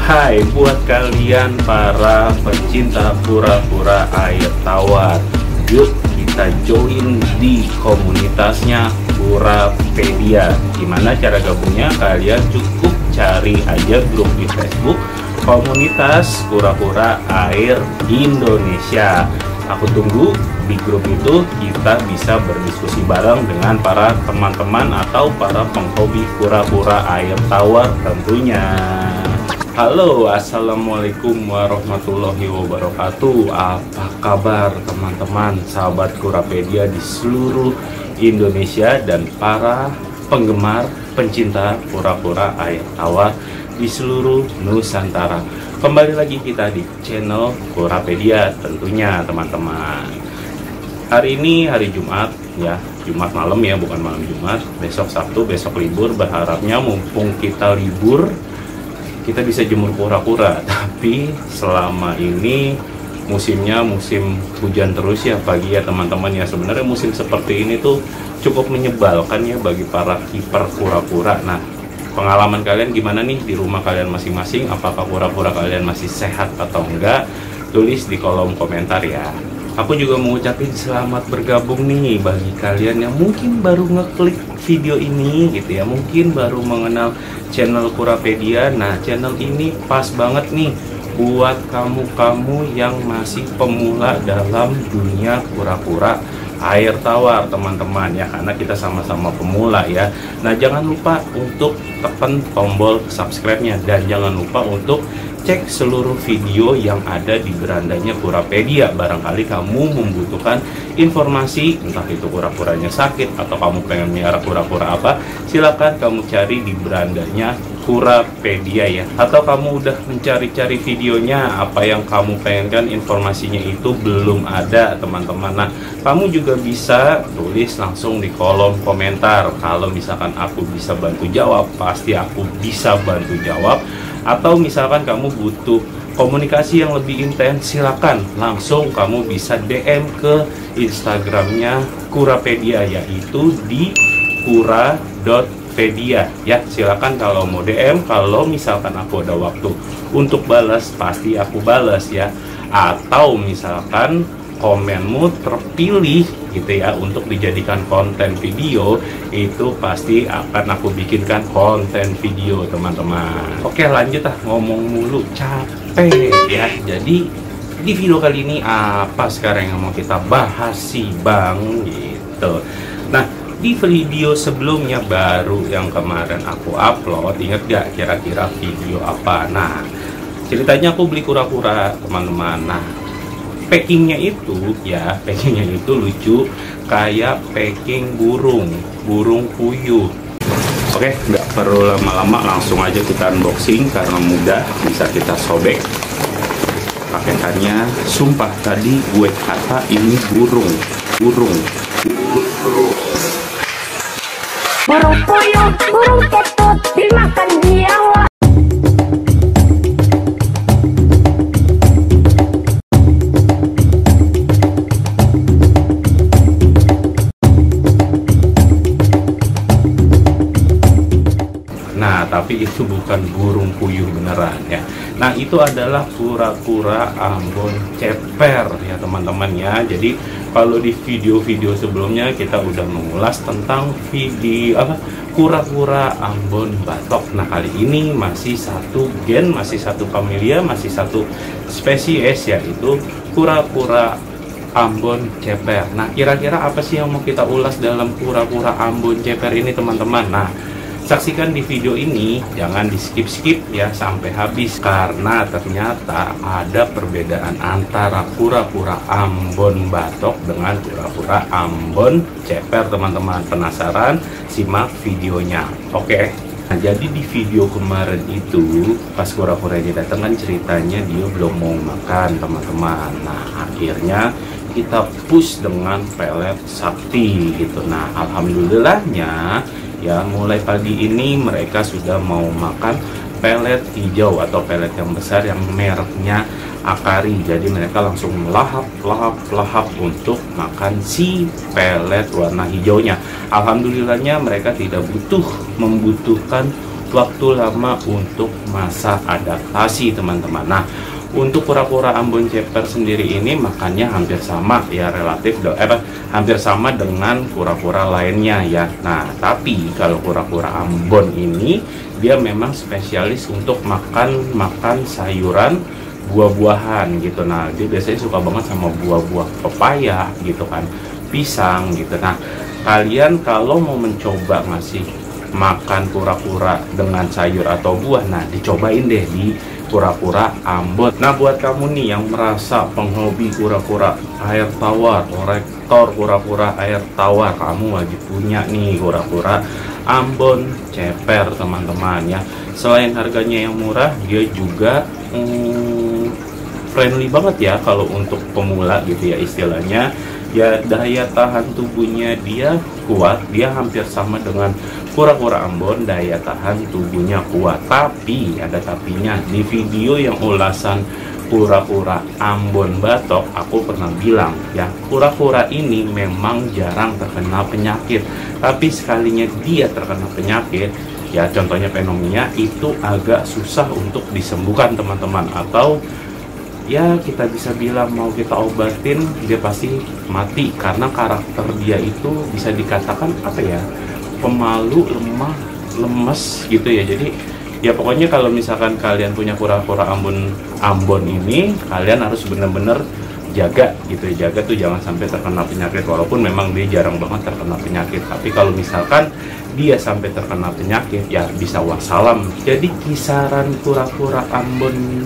Hai, buat kalian para pecinta pura-pura air tawar, yuk kita join di komunitasnya Purapedia. Gimana cara gabungnya? Kalian cukup cari aja grup di Facebook Komunitas Pura-pura Air Indonesia. Aku tunggu di grup itu, kita bisa berdiskusi bareng dengan para teman-teman atau para penghobi pura-pura air tawar tentunya. Halo, assalamualaikum warahmatullahi wabarakatuh. Apa kabar teman-teman, sahabat Purapedia di seluruh Indonesia dan para penggemar pencinta pura-pura air tawar di seluruh Nusantara. Kembali lagi kita di channel Purapedia tentunya teman-teman. Hari ini hari Jumat ya, Jumat malam ya, bukan malam Jumat. Besok Sabtu, besok libur. Berharapnya mumpung kita libur, kita bisa jemur kura-kura. Tapi selama ini musimnya musim hujan terus ya pagi ya teman-teman ya. Sebenarnya musim seperti ini tuh cukup menyebalkan ya bagi para kiper kura-kura. Nah, pengalaman kalian gimana nih di rumah kalian masing-masing? Apakah kura-kura kalian masih sehat atau enggak? Tulis di kolom komentar ya. Aku juga mengucapkan selamat bergabung nih bagi kalian yang mungkin baru ngeklik video ini gitu ya, mungkin baru mengenal channel Purapedia. Nah, channel ini pas banget nih buat kamu-kamu yang masih pemula dalam dunia pura-pura air tawar teman-teman ya, karena kita sama-sama pemula ya. Nah, jangan lupa untuk tekan tombol subscribe-nya dan jangan lupa untuk cek seluruh video yang ada di berandanya Purapedia. Barangkali kamu membutuhkan informasi, entah itu kura-kuranya sakit atau kamu pengen melihara kura-kura apa, silakan kamu cari di berandanya Purapedia ya. Atau kamu udah mencari-cari videonya, apa yang kamu pengenkan informasinya itu belum ada teman-teman. Nah, kamu juga bisa tulis langsung di kolom komentar. Kalau misalkan aku bisa bantu jawab, pasti aku bisa bantu jawab. Atau misalkan kamu butuh komunikasi yang lebih intens, silakan langsung kamu bisa DM ke Instagramnya Purapedia, yaitu di pura.pedia ya. Silakan kalau mau DM. Kalau misalkan aku ada waktu untuk balas, pasti aku balas ya. Atau misalkan komenmu terpilih gitu ya untuk dijadikan konten video, itu pasti akan aku bikinkan konten video teman-teman. Oke, lanjut ngomong mulu capek ya. Jadi di video kali ini apa sekarang yang mau kita bahas sih bang gitu. Nah, di video sebelumnya baru yang kemarin aku upload, inget gak kira-kira video apa? Nah, ceritanya aku beli kura-kura teman-teman. Nah, packingnya itu ya, packingnya itu lucu kayak packing burung puyuh. Oke, nggak perlu lama-lama, langsung aja kita unboxing karena mudah, bisa kita sobek. Paketannya, sumpah tadi gue kata ini burung burung puyuh, burung ketut dimakan biawak. Nah, tapi itu bukan burung puyuh beneran ya. Nah, itu adalah kura-kura Ambon ceper ya teman-teman ya. Jadi kalau di video-video sebelumnya kita udah mengulas tentang video kura-kura Ambon batok. Nah, kali ini masih satu gen, masih satu familia, masih satu spesies, yaitu kura-kura Ambon ceper. Nah, kira-kira apa sih yang mau kita ulas dalam kura-kura Ambon ceper ini teman-teman? Nah, saksikan di video ini, jangan di skip-skip ya sampai habis, karena ternyata ada perbedaan antara kura-kura Ambon batok dengan kura-kura Ambon ceper teman-teman. Penasaran? Simak videonya. Oke. Nah, jadi di video kemarin itu pas kura-kuranya datang kan ceritanya dia belum mau makan teman-teman. Nah, akhirnya kita push dengan pelet sakti gitu. Nah, alhamdulillahnya ya mulai pagi ini mereka sudah mau makan pelet hijau atau pelet yang besar yang mereknya Akari. Jadi mereka langsung lahap untuk makan si pelet warna hijaunya. Alhamdulillahnya mereka tidak membutuhkan waktu lama untuk masa adaptasi teman-teman. Nah, untuk kura-kura Ambon ceper sendiri ini makannya hampir sama ya, hampir sama dengan kura-kura lainnya ya. Nah, tapi kalau kura-kura Ambon ini dia memang spesialis untuk makan sayuran, buah-buahan gitu. Nah, dia biasanya suka banget sama buah-buah pepaya gitu kan, pisang gitu. Nah, kalian kalau mau mencoba ngasih makan kura-kura dengan sayur atau buah, nah dicobain deh di kura-kura Ambon. Nah, buat kamu nih yang merasa penghobi kura-kura air tawar, kolektor kura-kura air tawar, kamu wajib punya nih kura-kura Ambon ceper teman-teman ya. Selain harganya yang murah, dia juga friendly banget ya kalau untuk pemula gitu ya istilahnya. Ya, daya tahan tubuhnya dia kuat, dia hampir sama dengan kura-kura Ambon, daya tahan tubuhnya kuat. Tapi ada tapinya, di video yang ulasan kura-kura Ambon batok aku pernah bilang ya, kura-kura ini memang jarang terkena penyakit, tapi sekalinya dia terkena penyakit ya, contohnya pneumonia, itu agak susah untuk disembuhkan teman-teman, atau ya kita bisa bilang mau kita obatin dia pasti mati, karena karakter dia itu bisa dikatakan apa ya, pemalu, lemah, lemes gitu ya. Jadi ya pokoknya kalau misalkan kalian punya kura-kura Ambon ini, kalian harus bener-bener jaga gitu ya, jaga tuh jangan sampai terkena penyakit. Walaupun memang dia jarang banget terkena penyakit, tapi kalau misalkan dia sampai terkena penyakit ya bisa wassalam. Jadi kisaran kura-kura Ambon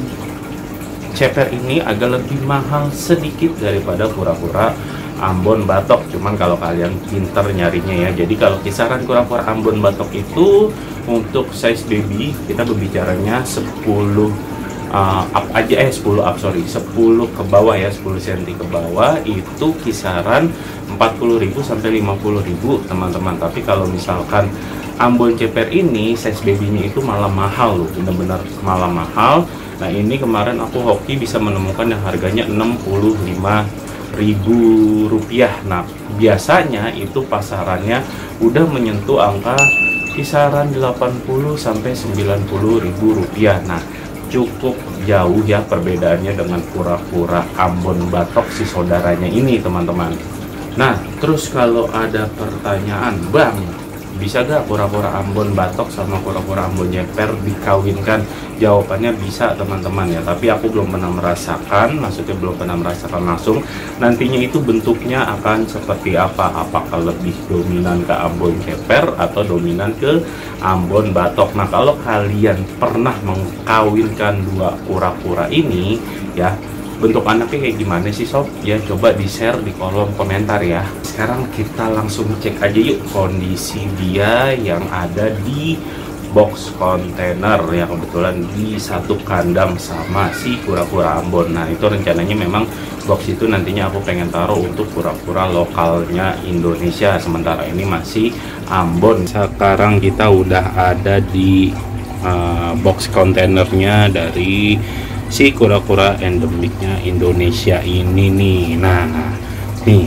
ceper ini agak lebih mahal sedikit daripada kura-kura Ambon batok, cuman kalau kalian pinter nyarinya ya. Jadi kalau kisaran kura-kura Ambon batok itu untuk size baby kita berbicaranya 10 ke bawah ya, 10 cm ke bawah itu kisaran 40.000 sampai 50.000 teman-teman. Tapi kalau misalkan Ambon ceper ini size babynya itu malah mahal loh, bener-bener malah mahal. Nah, ini kemarin aku hoki bisa menemukan yang harganya Rp65.000. Nah, biasanya itu pasarannya udah menyentuh angka kisaran 80 sampai 90.000 rupiah. Nah, cukup jauh ya perbedaannya dengan kura-kura Ambon batok si saudaranya ini teman-teman. Nah, terus kalau ada pertanyaan, Bang, bisa gak kura-kura Ambon batok sama kura-kura Ambon ceper dikawinkan? Jawabannya bisa teman-teman ya, tapi aku belum pernah merasakan, maksudnya belum pernah merasakan langsung nantinya itu bentuknya akan seperti apa, apakah lebih dominan ke Ambon ceper atau dominan ke Ambon batok. Nah, kalau kalian pernah mengkawinkan dua kura-kura ini ya, bentuk anaknya kayak gimana sih sob? Ya coba di share di kolom komentar ya. Sekarang kita langsung cek aja yuk kondisi dia yang ada di box kontainer yang kebetulan di satu kandang sama si kura-kura Ambon. Nah, itu rencananya memang box itu nantinya aku pengen taruh untuk kura-kura lokalnya Indonesia, sementara ini masih Ambon. Sekarang kita udah ada di box kontainernya dari si kura-kura endemiknya Indonesia ini nih. Nah, nih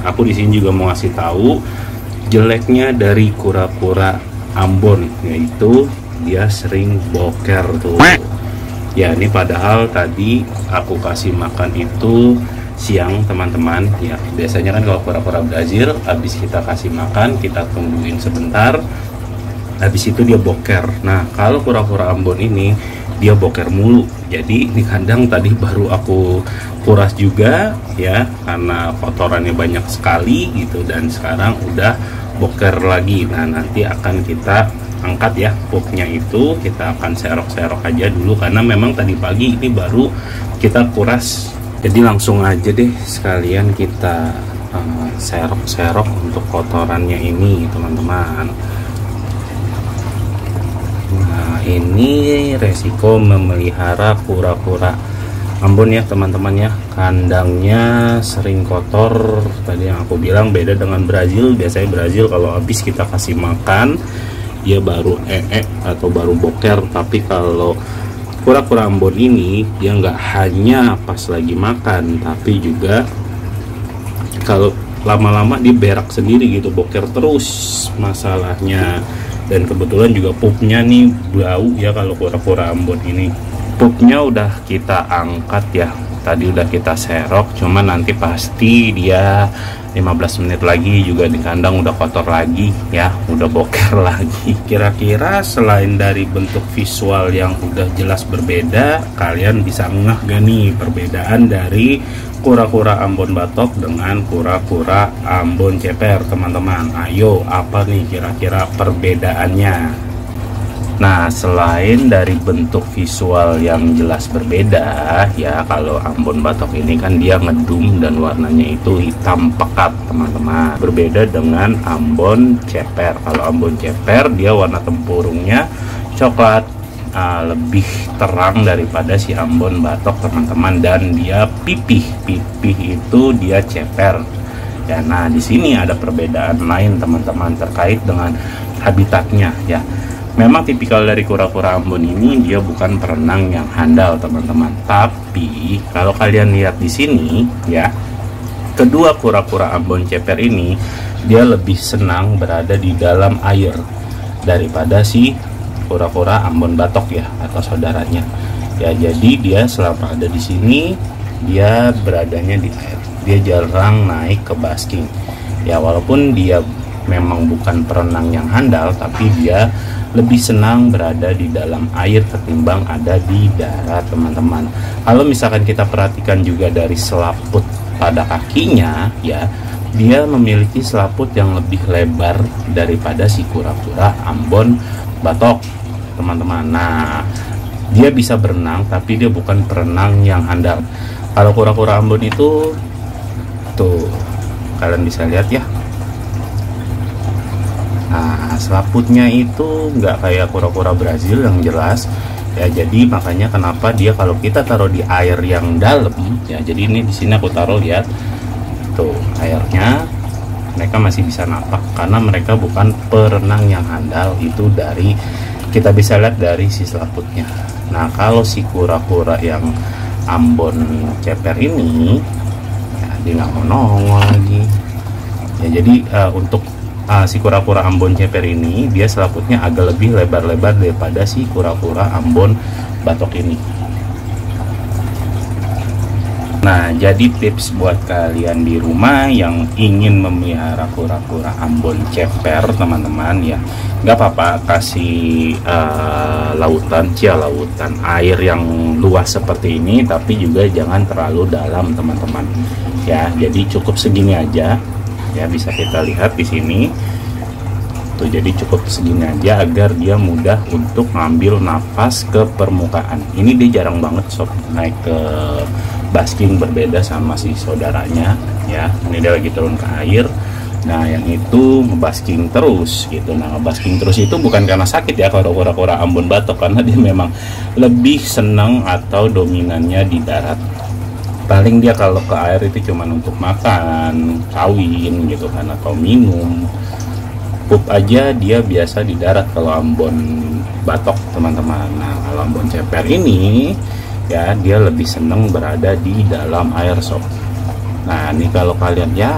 aku di sini juga mau ngasih tahu jeleknya dari kura-kura Ambon, yaitu dia sering boker tuh ya. Ini padahal tadi aku kasih makan itu siang teman-teman ya. Biasanya kan kalau kura-kura Brazil habis kita kasih makan kita tungguin sebentar, habis itu dia boker. Nah, kalau kura-kura Ambon ini dia boker mulu. Jadi di kandang tadi baru aku kuras juga ya, karena kotorannya banyak sekali gitu, dan sekarang udah boker lagi. Nah, nanti akan kita angkat ya pupnya, itu kita akan serok-serok aja dulu karena memang tadi pagi ini baru kita kuras. Jadi langsung aja deh sekalian kita serok-serok untuk kotorannya ini teman-teman. Nah, ini resiko memelihara kura-kura Ambon ya teman-teman ya. Kandangnya sering kotor, tadi yang aku bilang beda dengan Brazil. Biasanya Brazil kalau habis kita kasih makan dia baru atau baru boker, tapi kalau kura-kura Ambon ini dia nggak hanya pas lagi makan, tapi juga kalau lama-lama dia berak sendiri gitu, boker terus. Masalahnya Dan kebetulan juga pupnya nih bau ya kalau kura-kura Ambon ini. Pupnya udah kita angkat ya, tadi udah kita serok, cuman nanti pasti dia 15 menit lagi juga di kandang udah kotor lagi ya, udah boker lagi. Kira-kira selain dari bentuk visual yang udah jelas berbeda, kalian bisa ngeh gak nih perbedaan dari kura-kura Ambon Batok dengan kura-kura Ambon Ceper, teman-teman? Ayo, apa nih kira-kira perbedaannya? Nah, selain dari bentuk visual yang jelas berbeda ya, kalau Ambon Batok ini kan dia ngedum dan warnanya itu hitam pekat, teman-teman. Berbeda dengan Ambon Ceper. Kalau Ambon Ceper dia warna tempurungnya coklat, lebih terang daripada si Ambon Batok, teman-teman, dan dia pipih itu dia ceper ya. Nah, di sini ada perbedaan lain, teman-teman, terkait dengan habitatnya ya. Memang tipikal dari kura-kura Ambon ini dia bukan perenang yang handal, teman-teman. Tapi kalau kalian lihat di sini ya, kedua kura-kura Ambon Ceper ini dia lebih senang berada di dalam air daripada si kura-kura Ambon Batok ya, atau saudaranya. Ya, jadi dia selama ada di sini dia beradanya di air. Dia jarang naik ke basking. Ya, walaupun dia memang bukan perenang yang handal, tapi dia lebih senang berada di dalam air ketimbang ada di darat, teman-teman. Kalau misalkan kita perhatikan juga dari selaput pada kakinya ya, dia memiliki selaput yang lebih lebar daripada si kura-kura Ambon Batok, teman-teman. Nah, dia bisa berenang tapi dia bukan perenang yang handal. Kalau kura-kura Ambon itu tuh kalian bisa lihat ya. Nah, selaputnya itu nggak kayak kura-kura Brazil yang jelas ya. Jadi makanya kenapa dia kalau kita taruh di air yang dalam ya, jadi ini di sini aku taruh, lihat tuh airnya, mereka masih bisa napak karena mereka bukan perenang yang handal. Itu dari kita bisa lihat dari si selaputnya. Nah, kalau si kura-kura yang Ambon Ceper ini ya, dia nggak mau nongol lagi ya. Jadi untuk si kura-kura Ambon Ceper ini dia selaputnya agak lebih lebar-lebar daripada si kura-kura Ambon Batok ini. Nah, jadi tips buat kalian di rumah yang ingin memelihara kura-kura Ambon Ceper, teman-teman ya, nggak apa-apa kasih lautan air yang luas seperti ini, tapi juga jangan terlalu dalam, teman-teman ya. Jadi cukup segini aja ya, bisa kita lihat di sini tuh. Jadi cukup segini aja agar dia mudah untuk ngambil nafas ke permukaan. Ini dia jarang banget sob naik ke basking, berbeda sama si saudaranya ya. Ini dia lagi turun ke air. Nah, yang itu ngebasking terus gitu. Nah, ngebasking terus itu bukan karena sakit ya kalau kura-kura Ambon Batok, karena dia memang lebih senang atau dominannya di darat. Paling dia kalau ke air itu cuma untuk makan, kawin gitu kan, atau minum. Pup aja dia biasa di darat kalau Ambon Batok, teman-teman. Nah, kalau Ambon Ceper ini ya dia lebih senang berada di dalam air sob. Nah, ini kalau kalian ya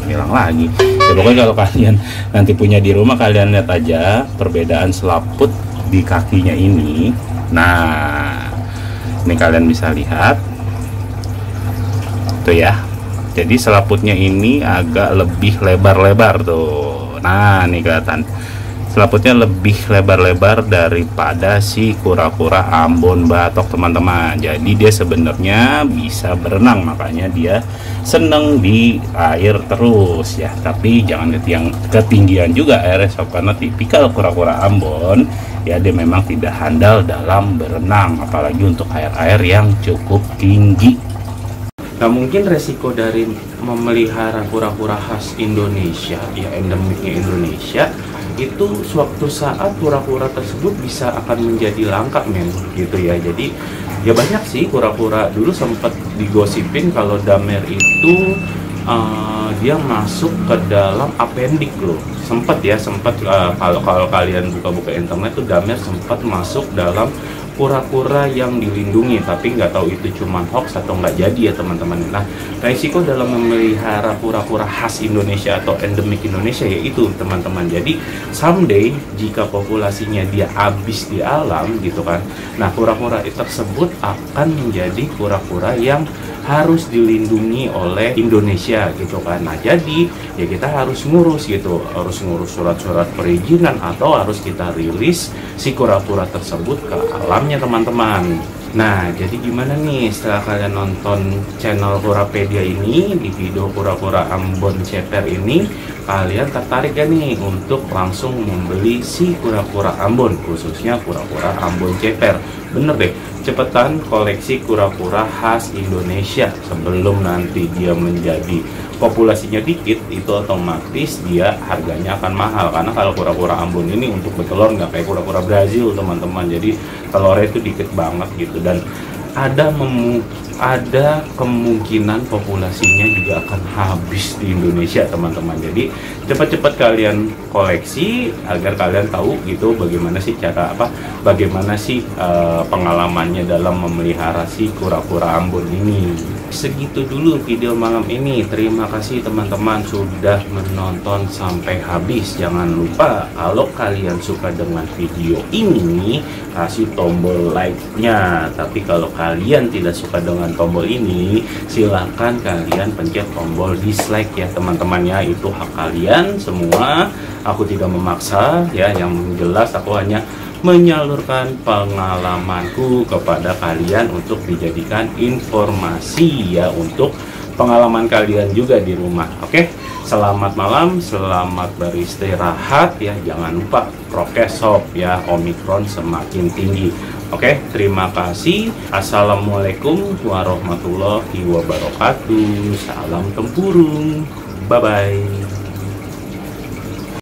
hilang lagi ya, pokoknya kalau kalian nanti punya di rumah, kalian lihat aja perbedaan selaput di kakinya ini. Nah, ini kalian bisa lihat tuh ya. Jadi selaputnya ini agak lebih lebar-lebar tuh. Nah, ini kelihatan selaputnya lebih lebar-lebar daripada si kura-kura Ambon Batok, teman-teman. Jadi dia sebenarnya bisa berenang, makanya dia seneng di air terus ya. Tapi jangan yang ketinggian juga airnya sob, karena tipikal kura-kura Ambon ya, dia memang tidak handal dalam berenang, apalagi untuk air-air yang cukup tinggi. Nah, mungkin resiko dari memelihara kura-kura khas Indonesia ya, endemiknya Indonesia, itu suatu saat kura-kura tersebut bisa akan menjadi langka, men, gitu ya. Jadi ya banyak sih kura-kura, dulu sempat digosipin kalau damer itu dia masuk ke dalam apendik loh. Sempat kalau kalian buka-buka internet tuh damer sempat masuk dalam kura-kura yang dilindungi, tapi nggak tahu itu cuma hoax atau nggak jadi ya teman-teman. Nah, resiko dalam memelihara kura-kura khas Indonesia atau endemik Indonesia yaitu teman-teman, jadi someday jika populasinya dia habis di alam gitu kan, nah kura-kura tersebut akan menjadi kura-kura yang harus dilindungi oleh Indonesia gitu kan. Nah jadi ya kita harus ngurus gitu, harus ngurus surat-surat perizinan atau harus kita rilis si kura-kura tersebut ke alamnya teman-teman. Nah jadi gimana nih setelah kalian nonton channel Kurapedia ini, di video kura-kura Ambon Ceper ini, kalian tertarik gak nih untuk langsung membeli si kura-kura Ambon, khususnya kura-kura Ambon Ceper? Bener deh, cepetan koleksi kura-kura khas Indonesia sebelum nanti dia menjadi populasinya dikit, itu otomatis dia harganya akan mahal. Karena kalau kura-kura Ambon ini untuk bertelur nggak kayak kura-kura Brazil teman-teman, jadi telurnya itu dikit banget gitu, dan ada kemungkinan populasinya juga akan habis di Indonesia teman-teman. Jadi cepat-cepat kalian koleksi agar kalian tahu gitu bagaimana sih bagaimana sih pengalamannya dalam memelihara si kura-kura Ambon ini. Segitu dulu video malam ini. Terima kasih teman-teman sudah menonton sampai habis. Jangan lupa kalau kalian suka dengan video ini, kasih tombol like-nya. Tapi kalau kalian tidak suka dengan tombol ini, silahkan kalian pencet tombol dislike ya teman-teman ya. Itu hak kalian semua. Aku tidak memaksa ya, yang jelas aku hanya menyalurkan pengalamanku kepada kalian untuk dijadikan informasi ya, untuk pengalaman kalian juga di rumah. Oke, selamat malam, selamat beristirahat ya. Jangan lupa prokes sob ya, Omikron semakin tinggi. Oke, terima kasih. Assalamualaikum warahmatullahi wabarakatuh. Salam tempurung. Bye bye.